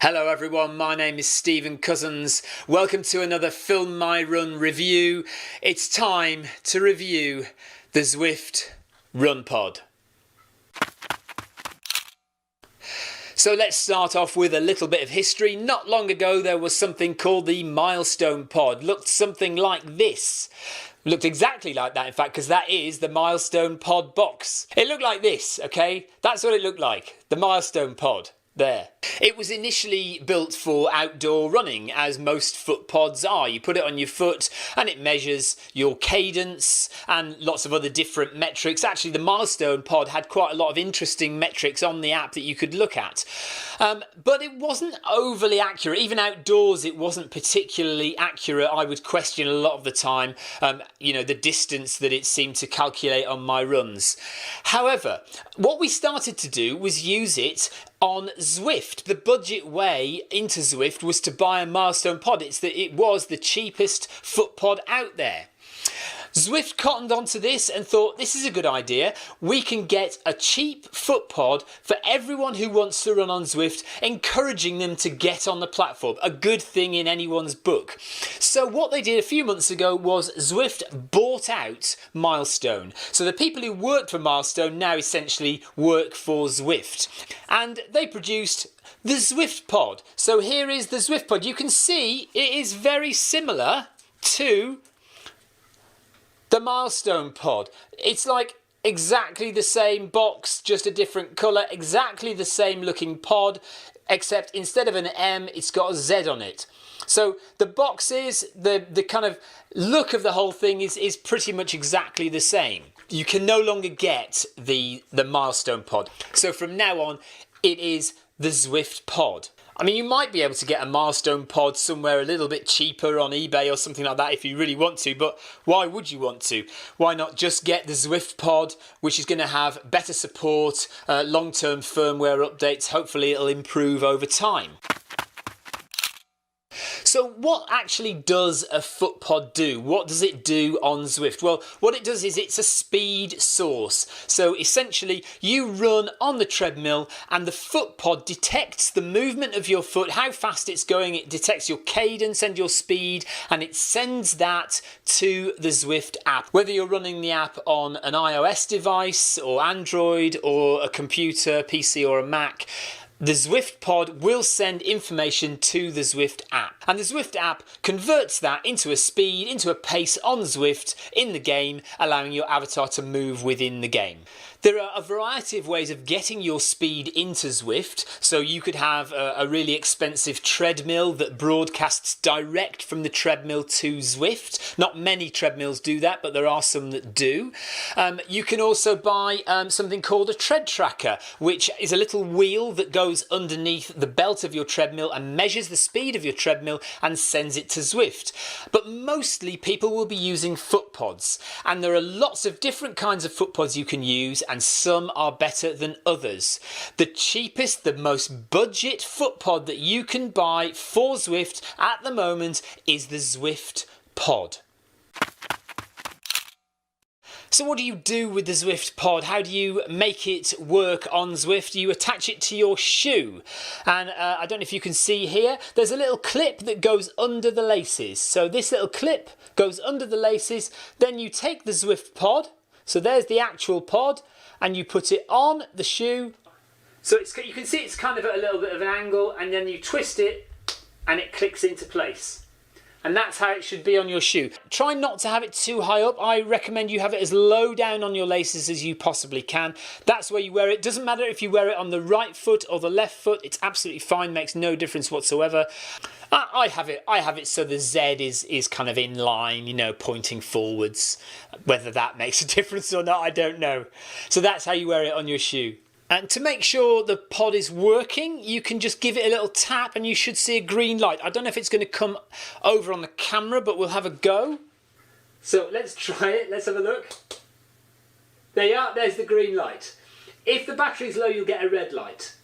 Hello everyone, my name is Stephen Cousins. Welcome to another Film My Run review. It's time to review the Zwift RunPod. So let's start off with a little bit of history. Not long ago there was something called the milestonepod. Looked something like this. Looked exactly like that, in fact, because that is the milestonepod box. It looked like this, okay? That's what it looked like, the milestonepod. There. It was initially built for outdoor running, as most foot pods are. You put it on your foot and it measures your cadence and lots of other different metrics. Actually, the milestone pod had quite a lot of interesting metrics on the app that you could look at. But it wasn't overly accurate. Even outdoors, it wasn't particularly accurate. I would question a lot of the time, the distance that it seemed to calculate on my runs. However, what we started to do was use it on Zwift. The budget way into Zwift was to buy a milestone pod. It was the cheapest foot pod out there. Zwift cottoned onto this and thought, this is a good idea. We can get a cheap foot pod for everyone who wants to run on Zwift, encouraging them to get on the platform. A good thing in anyone's book. So what they did a few months ago was Zwift bought out Milestone. So the people who worked for Milestone now essentially work for Zwift. And they produced the Zwift pod. So here is the Zwift pod. You can see it is very similar to the milestone pod. It's like exactly the same box, just a different colour, exactly the same looking pod, except instead of an M, it's got a Z on it. So the boxes, the kind of look of the whole thing is pretty much exactly the same. You can no longer get the milestone pod. So from now on, it is the Zwift pod. I mean, you might be able to get a milestone pod somewhere a little bit cheaper on eBay or something like that if you really want to, but why would you want to? Why not just get the Zwift pod, which is going to have better support, long-term firmware updates, hopefully it'll improve over time. So what actually does a foot pod do? What does it do on Zwift? Well, what it does is it's a speed source. So essentially you run on the treadmill and the foot pod detects the movement of your foot, how fast it's going. It detects your cadence and your speed, and it sends that to the Zwift app. Whether you're running the app on an iOS device or Android or a computer, PC or a Mac, the Zwift pod will send information to the Zwift app. And the Zwift app converts that into a speed, into a pace on Zwift in the game, allowing your avatar to move within the game. There are a variety of ways of getting your speed into Zwift. So you could have a really expensive treadmill that broadcasts direct from the treadmill to Zwift. Not many treadmills do that, but there are some that do. You can also buy something called a tread tracker, which is a little wheel that goes underneath the belt of your treadmill and measures the speed of your treadmill and sends it to Zwift. But mostly people will be using foot pods, and there are lots of different kinds of foot pods you can use, and some are better than others. The cheapest, the most budget foot pod that you can buy for Zwift at the moment is the Zwift pod. So what do you do with the Zwift pod? How do you make it work on Zwift? You attach it to your shoe. And I don't know if you can see here, there's a little clip that goes under the laces. So this little clip goes under the laces. Then you take the Zwift pod. So there's the actual pod, and you put it on the shoe. So you can see it's kind of at a little bit of an angle, and then you twist it and it clicks into place. And that's how it should be on your shoe. Try not to have it too high up. I recommend you have it as low down on your laces as you possibly can. That's where you wear it. Doesn't matter if you wear it on the right foot or the left foot. It's absolutely fine, makes no difference whatsoever. I have it so the Z is kind of in line, pointing forwards. Whether that makes a difference or not, I don't know. So that's how you wear it on your shoe. And to make sure the pod is working, you can just give it a little tap and you should see a green light. I don't know if it's going to come over on the camera, but we'll have a go. So let's try it. Let's have a look. There you are. There's the green light. If the battery's low, you'll get a red light.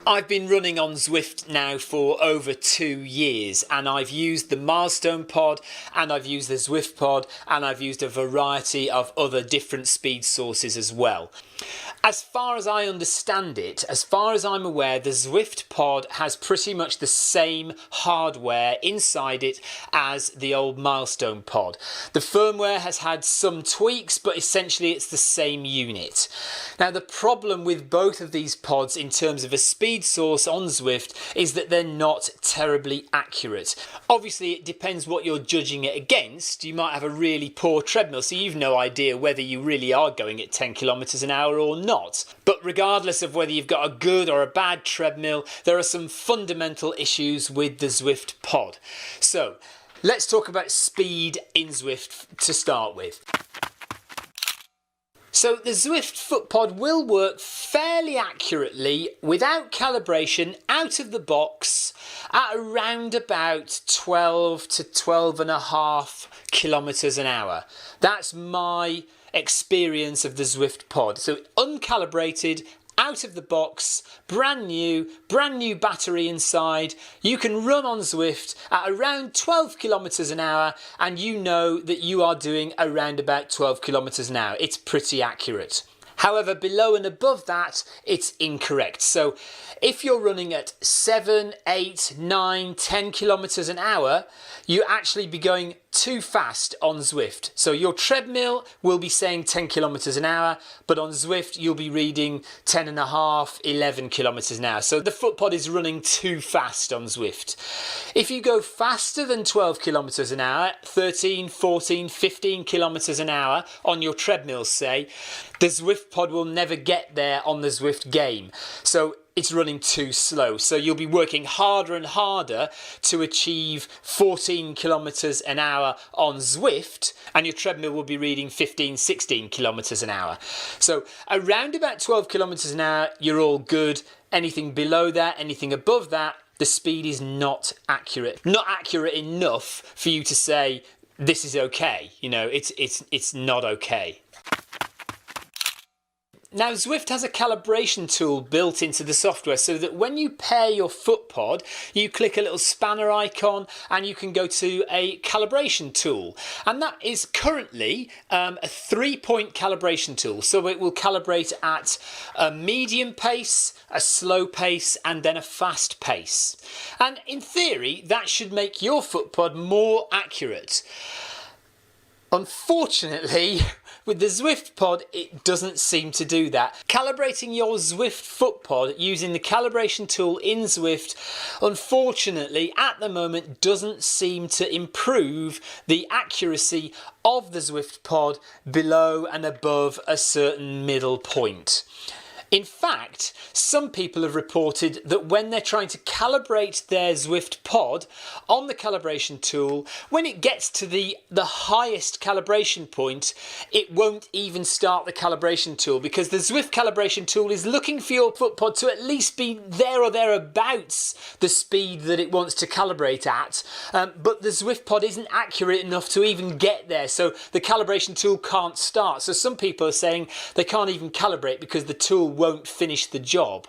I've been running on Zwift now for over 2 years, and I've used the Milestone Pod, and I've used the Zwift Pod, and I've used a variety of other different speed sources as well. As far as I understand it, as far as I'm aware, the Zwift Pod has pretty much the same hardware inside it as the old Milestone Pod. The firmware has had some tweaks, but essentially it's the same unit. Now, the problem with both of these pods in terms of a speed source on Zwift is that they're not terribly accurate. Obviously, it depends what you're judging it against. You might have a really poor treadmill, so you've no idea whether you really are going at 10 kilometers an hour or not. But regardless of whether you've got a good or a bad treadmill, there are some fundamental issues with the Zwift Pod. So let's talk about speed in Zwift to start with. So the Zwift FootPod will work fairly accurately without calibration out of the box at around about 12 to 12.5 kilometers an hour. That's my experience of the Zwift Pod. So uncalibrated, out of the box, brand new battery inside. You can run on Zwift at around 12 kilometers an hour, and you know that you are doing around about 12 kilometers an hour. It's pretty accurate. However, below and above that, it's incorrect. So if you're running at 7, 8, 9, 10 kilometers an hour, you actually be going too fast on Zwift. So your treadmill will be saying 10 kilometers an hour, but on Zwift you'll be reading 10.5, 11 kilometers an hour. So the FootPod is running too fast on Zwift. If you go faster than 12 kilometers an hour, 13, 14, 15 kilometers an hour on your treadmill, say, the Zwift Pod will never get there on the Zwift game. So it's running too slow. So you'll be working harder and harder to achieve 14 kilometers an hour on Zwift, and your treadmill will be reading 15, 16 kilometers an hour. So around about 12 kilometers an hour, you're all good. Anything below that, anything above that, the speed is not accurate. Not accurate enough for you to say, this is okay. You know, it's not okay. Now, Zwift has a calibration tool built into the software so that when you pair your FootPod, you click a little spanner icon and you can go to a calibration tool. And that is currently a 3-point calibration tool. So it will calibrate at a medium pace, a slow pace, and then a fast pace. And in theory, that should make your FootPod more accurate. Unfortunately, with the Zwift Pod, it doesn't seem to do that. Calibrating your Zwift FootPod using the calibration tool in Zwift, unfortunately, at the moment, doesn't seem to improve the accuracy of the Zwift Pod below and above a certain middle point. In fact, some people have reported that when they're trying to calibrate their Zwift Pod on the calibration tool, when it gets to the highest calibration point, it won't even start the calibration tool because the Zwift calibration tool is looking for your FootPod to at least be there or thereabouts the speed that it wants to calibrate at, but the Zwift Pod isn't accurate enough to even get there, so the calibration tool can't start. So some people are saying they can't even calibrate because the tool won't finish the job.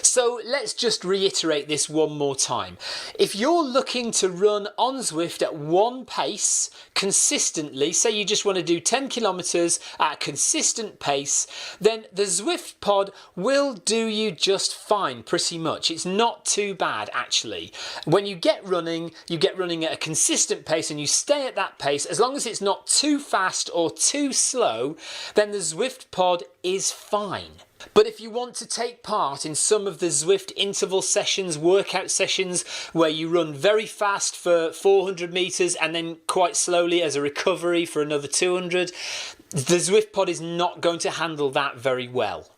So let's just reiterate this one more time. If you're looking to run on Zwift at one pace consistently, say you just want to do 10 kilometers at a consistent pace, then the Zwift Pod will do you just fine, pretty much. It's not too bad, actually. When you get running at a consistent pace and you stay at that pace, as long as it's not too fast or too slow, then the Zwift Pod is fine. But if you want to take part in some of the Zwift interval sessions, workout sessions, where you run very fast for 400 meters and then quite slowly as a recovery for another 200, the Zwift Pod is not going to handle that very well.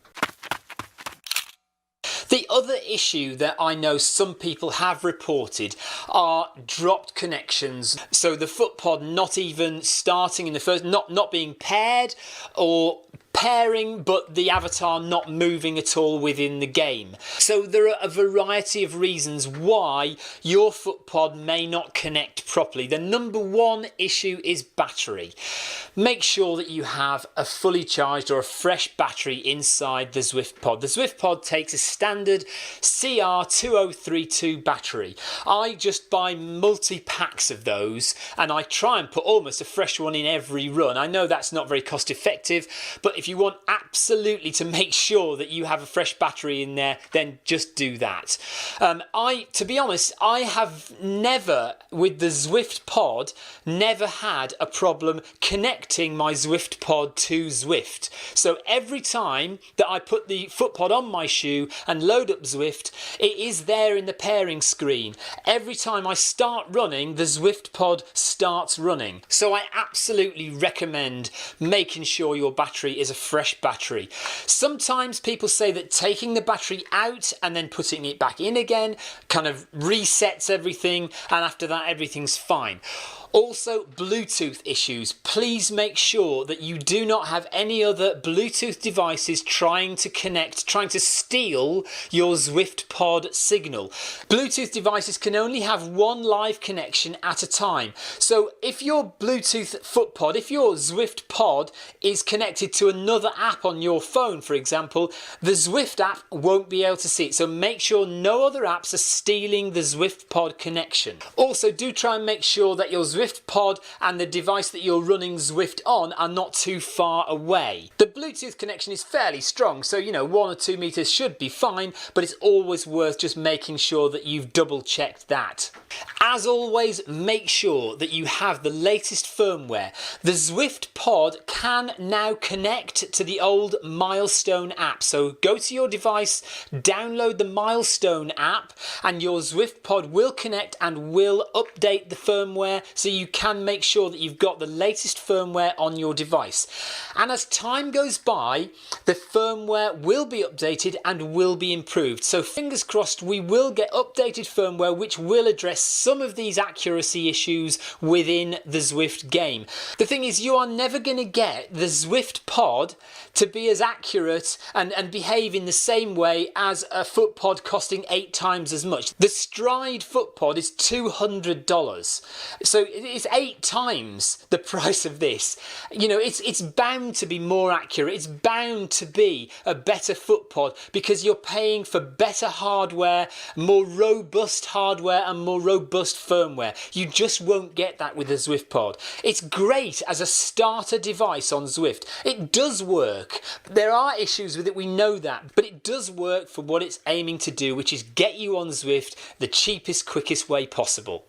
The other issue that I know some people have reported are dropped connections. So the FootPod not even starting in the first, not being paired, or pairing but the avatar not moving at all within the game. So there are a variety of reasons why your FootPod may not connect properly. The number one issue is battery. Make sure that you have a fully charged or a fresh battery inside the Zwift Pod. The Zwift Pod takes a standard CR2032 battery. I just buy multi-packs of those and I try and put almost a fresh one in every run. I know that's not very cost effective, but if you want absolutely to make sure that you have a fresh battery in there, then just do that. To be honest, I have never, with the Zwift Pod, never had a problem connecting my Zwift Pod to Zwift. So every time that I put the FootPod on my shoe and load up Zwift, it is there in the pairing screen. Every time I start running, the Zwift Pod starts running. So I absolutely recommend making sure your battery is a fresh battery. Sometimes people say that taking the battery out and then putting it back in again kind of resets everything, and after that everything's fine. Also, Bluetooth issues. Please make sure that you do not have any other Bluetooth devices trying to steal your Zwift Pod signal. Bluetooth devices can only have one live connection at a time. So if your Bluetooth FootPod, if your Zwift Pod is connected to another app on your phone, for example, the Zwift app won't be able to see it. So make sure no other apps are stealing the Zwift Pod connection. Also, do try and make sure that your Zwift Pod and the device that you're running Zwift on are not too far away. The Bluetooth connection is fairly strong, so 1 or 2 meters should be fine, but it's always worth just making sure that you've double checked that. As always, make sure that you have the latest firmware. The Zwift Pod can now connect to the old Milestone app, so go to your device, download the Milestone app, and your Zwift Pod will connect and will update the firmware, so you can make sure that you've got the latest firmware on your device. And as time goes by, the firmware will be updated and will be improved. So fingers crossed we will get updated firmware which will address some of these accuracy issues within the Zwift game. The thing is, you are never going to get the Zwift Pod to be as accurate and behave in the same way as a FootPod costing 8 times as much. The Stride FootPod is $200. So it's 8 times the price of this. It's bound to be more accurate. It's bound to be a better FootPod because you're paying for better hardware, more robust hardware and more robust firmware. You just won't get that with the Zwift Pod. It's great as a starter device on Zwift. It does work. There are issues with it, we know that, but it does work for what it's aiming to do, which is get you on Zwift the cheapest, quickest way possible.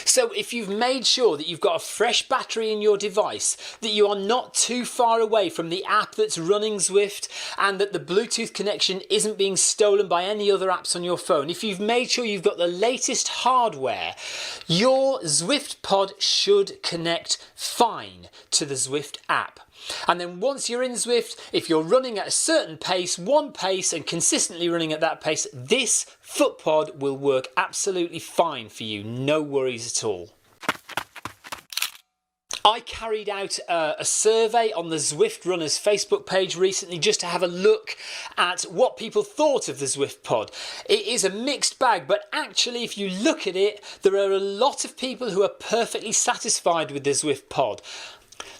So if you've made sure that you've got a fresh battery in your device, that you are not too far away from the app that's running Zwift, and that the Bluetooth connection isn't being stolen by any other apps on your phone, if you've made sure you've got the latest hardware, your Zwift Pod should connect fine to the Zwift app. And then once you're in Zwift, if you're running at a certain pace, one pace, and consistently running at that pace, this FootPod will work absolutely fine for you. No worries at all. I carried out a survey on the Zwift Runners Facebook page recently just to have a look at what people thought of the Zwift Pod. It is a mixed bag, but actually if you look at it, there are a lot of people who are perfectly satisfied with the Zwift Pod.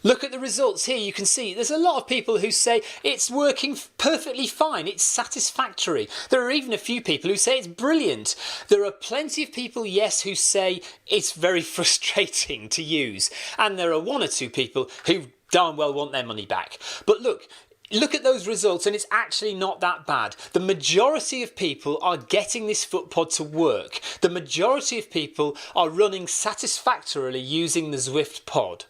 Look at the results here, you can see there's a lot of people who say it's working perfectly fine, it's satisfactory. There are even a few people who say it's brilliant. There are plenty of people, yes, who say it's very frustrating to use. And there are 1 or 2 people who darn well want their money back. But look at those results and it's actually not that bad. The majority of people are getting this FootPod to work. The majority of people are running satisfactorily using the Zwift Pod.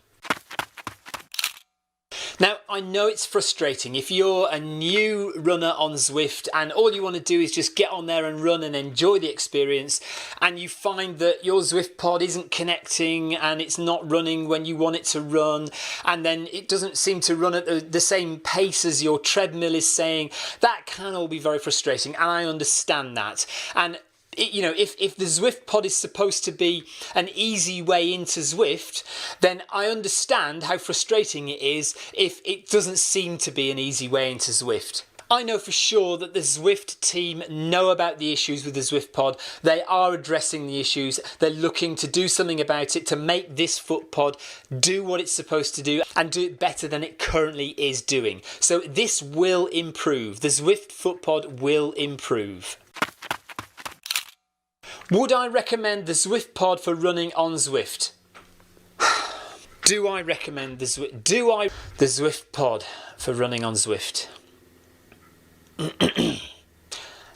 Now, I know it's frustrating if you're a new runner on Zwift and all you want to do is just get on there and run and enjoy the experience, and you find that your Zwift pod isn't connecting and it's not running when you want it to run, and then it doesn't seem to run at the same pace as your treadmill is saying. That can all be very frustrating, and I understand that. And you know, if the Zwift pod is supposed to be an easy way into Zwift, then I understand how frustrating it is if it doesn't seem to be an easy way into Zwift. I know for sure that the Zwift team know about the issues with the Zwift pod. They are addressing the issues. They're looking to do something about it to make this foot pod do what it's supposed to do and do it better than it currently is doing. So this will improve. The Zwift foot pod will improve. Would I recommend the Zwift pod for running on Zwift? Do I recommend the Zwift pod for running on Zwift?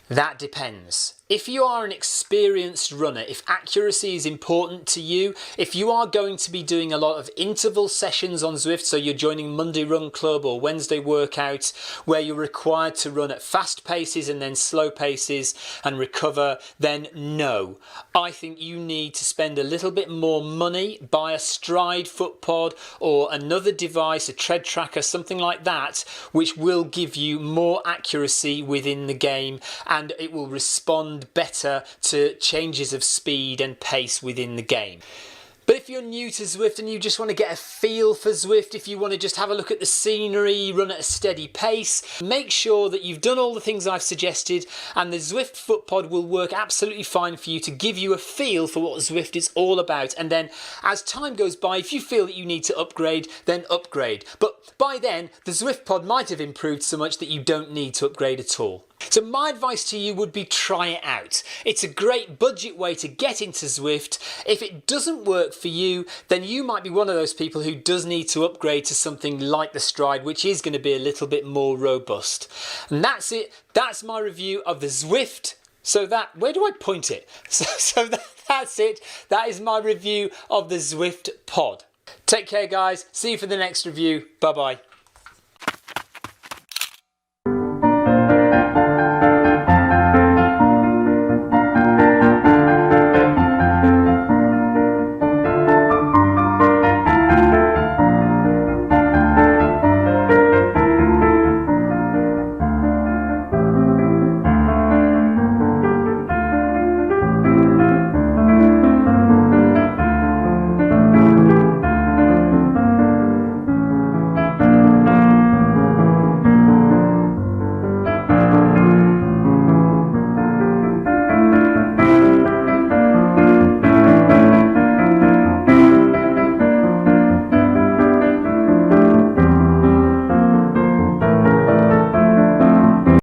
That depends. If you are an experienced runner, if accuracy is important to you, if you are going to be doing a lot of interval sessions on Zwift, so you're joining Monday Run Club or Wednesday workouts where you're required to run at fast paces and then slow paces and recover, then no. I think you need to spend a little bit more money, buy a Stride foot pod or another device, a tread tracker, something like that, which will give you more accuracy within the game and it will respond better to changes of speed and pace within the game. But if you're new to Zwift and you just want to get a feel for Zwift, if you want to just have a look at the scenery, run at a steady pace, make sure that you've done all the things I've suggested, and the Zwift foot pod will work absolutely fine for you to give you a feel for what Zwift is all about. And then as time goes by, if you feel that you need to upgrade, then upgrade. But by then, the Zwift pod might have improved so much that you don't need to upgrade at all. So my advice to you would be try it out. It's a great budget way to get into Zwift. If it doesn't work for you, then you might be one of those people who does need to upgrade to something like the Stride, which is going to be a little bit more robust. And that's it. That's my review of the Zwift. Where do I point it? That's it. That is my review of the Zwift pod. Take care, guys. See you for the next review. Bye-bye.